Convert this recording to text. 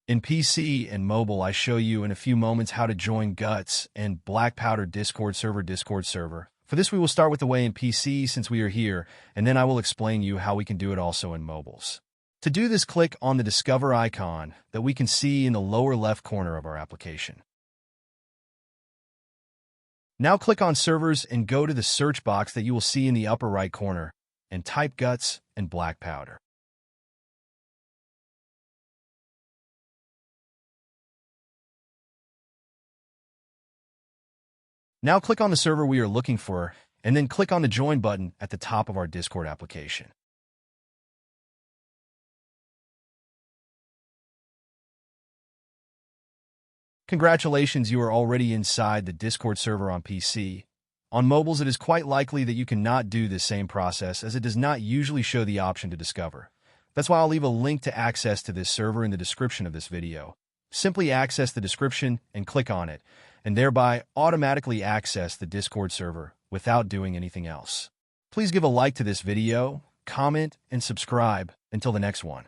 In PC and mobile, I show you in a few moments how to join Guts and Blackpowder Discord server. For this, we will start with the way in PC since we are here, and then I will explain you how we can do it also in mobiles. To do this, click on the Discover icon that we can see in the lower left corner of our application. Now click on Servers and go to the search box that you will see in the upper right corner and type Guts and Blackpowder. Now click on the server we are looking for, and then click on the Join button at the top of our Discord application. Congratulations, you are already inside the Discord server on PC. On mobiles, it is quite likely that you cannot do this same process as it does not usually show the option to discover. That's why I'll leave a link to access to this server in the description of this video. Simply access the description and click on it, and thereby automatically access the Discord server without doing anything else. Please give a like to this video, comment, and subscribe. Until the next one.